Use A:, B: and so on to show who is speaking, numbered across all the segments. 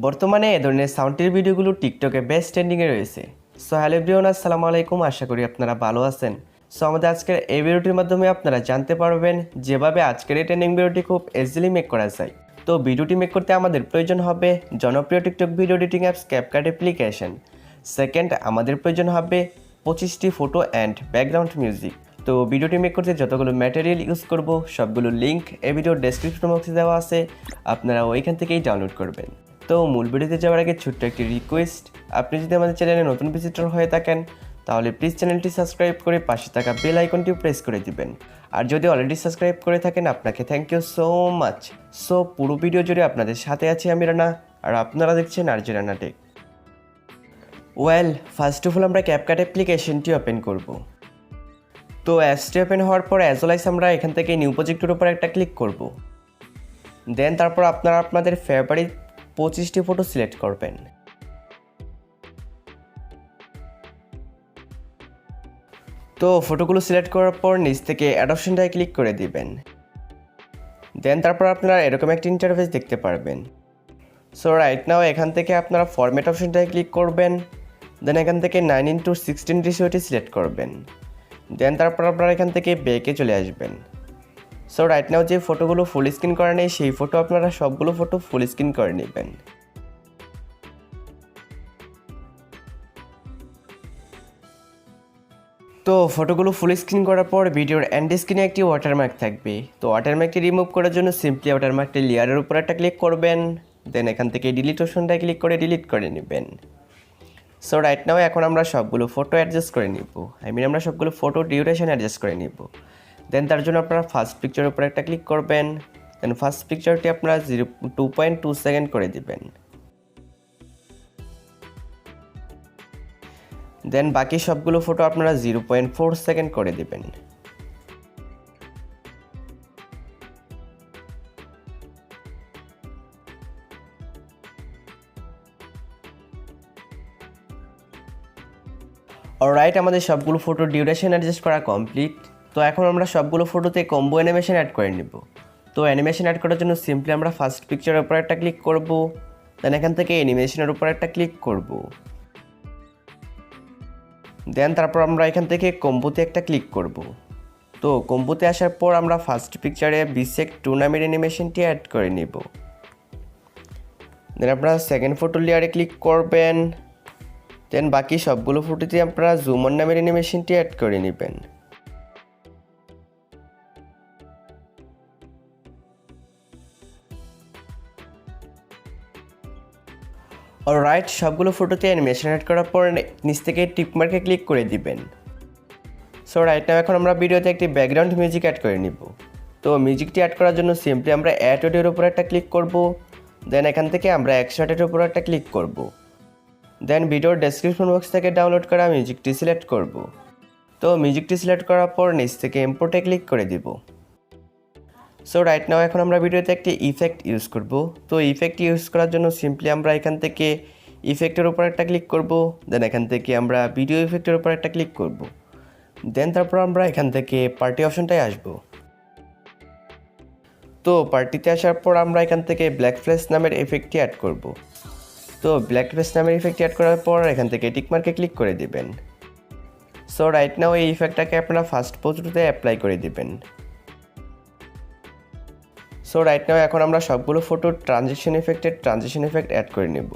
A: বর্তমানে এই ধরনের সাউন্ডের ভিডিওগুলো টিকটকে বেস্ট ট্রেন্ডিংয়ে রয়েছে। সো হ্যালো এভরিওয়ান, আসসালামু আলাইকুম, আশা করি আপনারা ভালো আছেন। সো আমাদের আজকের এই ভিডিওটির মাধ্যমে আপনারা জানতে পারবেন যেভাবে আজকের এই ট্রেন্ডিং ভিডিওটি খুব ইজিলি মেক করা যায়। তো ভিডিওটি মেক করতে আমাদের প্রয়োজন হবে জনপ্রিয় TikTok video editing apps CapCut application. Second, আমাদের প্রয়োজন হবে 25টি ফটো অ্যান্ড ব্যাকগ্রাউন্ড মিউজিক। তো ভিডিওটি মেক করতে যতগুলো ম্যাটেরিয়াল ইউজ করব সবগুলো লিঙ্ক এই ভিডিওর ডেসক্রিপশন বক্সে দেওয়া আছে, আপনারা ওইখান থেকেই ডাউনলোড করবেন। তো মূল ভিডিওতে যাওয়ার আগে ছোট্ট একটি রিকোয়েস্ট, আপনি যদি আমাদের চ্যানেলে নতুন ভিজিটর হয়ে থাকেন তাহলে প্লিজ চ্যানেলটি সাবস্ক্রাইব করে পাশে থাকা বেল আইকনটিও প্রেস করে দিবেন। আর যদি অলরেডি সাবস্ক্রাইব করে থাকেন আপনাকে thank you so much. So পুরো ভিডিও জুড়ে আপনাদের সাথে আছি আমি রানা, আর আপনারা দেখছেন Rana Tech. Well, first of all আমরা ক্যাপকাট অ্যাপ্লিকেশনটি ওপেন করব। তো অ্যাপসটি ওপেন হওয়ার পর অ্যাজ ওয়েল আমরা এখান থেকে নিউ প্রজেক্টের উপর একটা ক্লিক করব। দেন তারপর আপনারা আপনাদের ফেভারিট 25টি ফটো সিলেক্ট করবেন। তো ফটোগুলো সিলেক্ট করার পর নিচ থেকে অ্যাড অপশনটায় ক্লিক করে দিবেন। দেন তারপর আপনারা এরকম একটা ইন্টারফেস দেখতে পারবেন। সো রাইট নাও এখান থেকে আপনারা ফরম্যাট অপশনটায় ক্লিক করবেন। দেন এখান থেকে 9:16 রেশিওটি সিলেক্ট করবেন। দেন তারপর আপনারা এখান থেকে ব্যাকে চলে আসবেন। সো রাইট নাও যে ফটোগুলো ফুল স্ক্রিন করা নেই সেই ফটো আপনারা সবগুলো ফটো ফুল স্ক্রিন করে নেবেন। তো ফটোগুলো ফুল স্ক্রিন করার পর ভিডিওর এন্ড স্ক্রিনে একটি ওয়াটারমার্ক থাকবে। তো ওয়াটারমার্কটি রিমুভ করার জন্য সিম্পলি ওয়াটারমার্কটি লেয়ারের উপর একটা ক্লিক করবেন। দেন এখান থেকে ডিলিট অপশনটায় ক্লিক করে ডিলিট করে নেবেন। সো রাইট নাও এখন আমরা সবগুলো ফটো অ্যাডজাস্ট করে নিব, আমরা সবগুলো ফটো ডিউরেশন অ্যাডজাস্ট করে নিব। দেন তার জন্য আপনারা ফার্স্ট পিকচারের উপর একটা ক্লিক করবেন। দেন ফার্স্ট পিকচারটি আপনারা 2.2 সেকেন্ড করে দিবেন। দেন বাকি সবগুলো ফটো আপনারা 0.4 সেকেন্ড করে দিবেন। অলরাইট, আমাদের সবগুলো ফটো ডিউরেশন অ্যাডজাস্ট করা কমপ্লিট। তো এখন আমরা সবগুলো ফটোতে কম্বো অ্যানিমেশন অ্যাড করে নিব। তো অ্যানিমেশন অ্যাড করার জন্য সিম্পলি আমরা ফার্স্ট পিকচারের উপর একটা ক্লিক করব। দেন এখান থেকে অ্যানিমেশনের উপর একটা ক্লিক করব। দেন তারপর আমরা এখান থেকে কম্বোতে একটা ক্লিক করব। তো কম্বোতে আসার পর আমরা ফার্স্ট পিকচারে বিসেক 2 নামের অ্যানিমেশনটি অ্যাড করে নিব। দেন আপনারা সেকেন্ড ফটো লেয়ারে ক্লিক করবেন। দেন বাকি সবগুলো ফটোতে আপনারা জুম অন নামের অ্যানিমেশনটি অ্যাড করে নেবেন। অলরাইট, সবগুলো ফটোতে অ্যানিমেশন অ্যাড করার পর নিচ থেকে টিক মার্কে ক্লিক করে দিবেন। সো রাইট নাও এখন আমরা ভিডিওতে একটি ব্যাকগ্রাউন্ড মিউজিক অ্যাড করে নিব। তো মিউজিকটি অ্যাড করার জন্য সিম্পলি আমরা অ্যাড অডিওর উপর একটা ক্লিক করব। দেন এখান থেকে আমরা এক্সট্রাক্টের উপর একটা ক্লিক করব। দেন ভিডিওর ডেসক্রিপশন বক্স থেকে ডাউনলোড করা মিউজিকটি সিলেক্ট করব। তো মিউজিকটি সিলেক্ট করার পর নিচ থেকে ইম্পোর্টে ক্লিক করে দিব। সো রাইট নাও এখন আমরা ভিডিওতে একটি ইফেক্ট ইউজ করব। তো ইফেক্ট ইউজ করার জন্য সিম্পলি আমরা এখান থেকে ইফেক্টের উপর একটা ক্লিক করব। দেন এখান থেকে আমরা ভিডিও ইফেক্টের উপর একটা ক্লিক করব। দেন তারপর আমরা এখান থেকে পার্টি অপশনটায় আসব। তো পার্টিতে আসার পর আমরা এখান থেকে ব্ল্যাক ফ্লেস নামের ইফেক্টটি অ্যাড করব। তো ব্ল্যাক ফ্লেস নামের ইফেক্টটি অ্যাড করার পর এখান থেকে টিক মার্কে ক্লিক করে দিবেন। সো রাইট নাও এই ইফেক্টটাকে আপনারা ফার্স্ট পোস্টে অ্যাপ্লাই করে দিবেন। সো রাইট নাও এখন আমরা সবগুলো ফটো ট্রানজিশন ইফেক্ট অ্যাড করে নেব।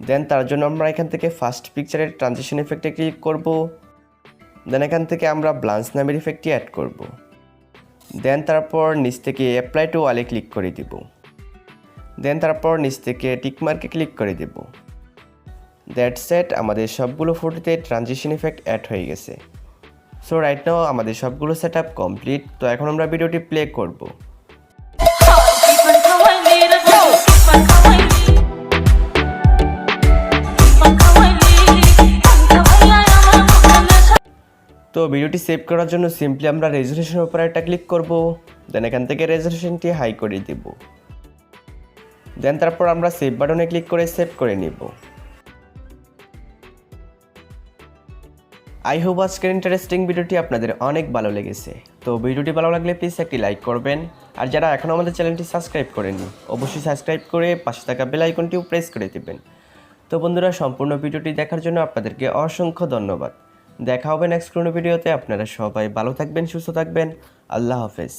A: দেন তার জন্য আমরা এখান থেকে ফার্স্ট পিকচারের ট্রানজিশন ইফেক্টে ক্লিক করব। দেন এখান থেকে আমরা ব্লান্স নামের ইফেক্টটি অ্যাড করব। দেন তারপর নিচ থেকে অ্যাপ্লাই টু ওয়ালে ক্লিক করে দিব। দেন তারপর নিচ থেকে টিক মার্কে ক্লিক করে দেব। দ্যাটস ইট, আমাদের সবগুলো ফটোতে ট্রানজিশন ইফেক্ট অ্যাড হয়ে গেছে। সো রাইট নাও আমাদের সবগুলো সেট আপ কমপ্লিট। তো এখন আমরা ভিডিওটি প্লে করব। তো ভিডিওটি সেভ করার জন্য সিম্পলি আমরা রেজোলিউশনের উপর একটা ক্লিক করব। দেন এখান থেকে রেজোলিউশনটি হাই করে দেব। দেন তারপর আমরা সেভ বাটনে ক্লিক করে সেভ করে নিব। আই হোপ আজকের ইন্টারেস্টিং ভিডিওটি আপনাদের অনেক ভালো লেগেছে। তো ভিডিওটি ভালো লাগলে প্লিজ একটি লাইক করবেন, আর যারা এখনও আমাদের চ্যানেলটি সাবস্ক্রাইব করেননি অবশ্যই সাবস্ক্রাইব করে পাশে থাকা বেল আইকনটিও প্রেস করে দেবেন। তো বন্ধুরা, সম্পূর্ণ ভিডিওটি দেখার জন্য আপনাদেরকে অসংখ্য ধন্যবাদ। দেখা হবে নেক্সট কোনো ভিডিওতে। আপনারা সবাই ভালো থাকবেন, সুস্থ থাকবেন। আল্লাহ হাফেজ।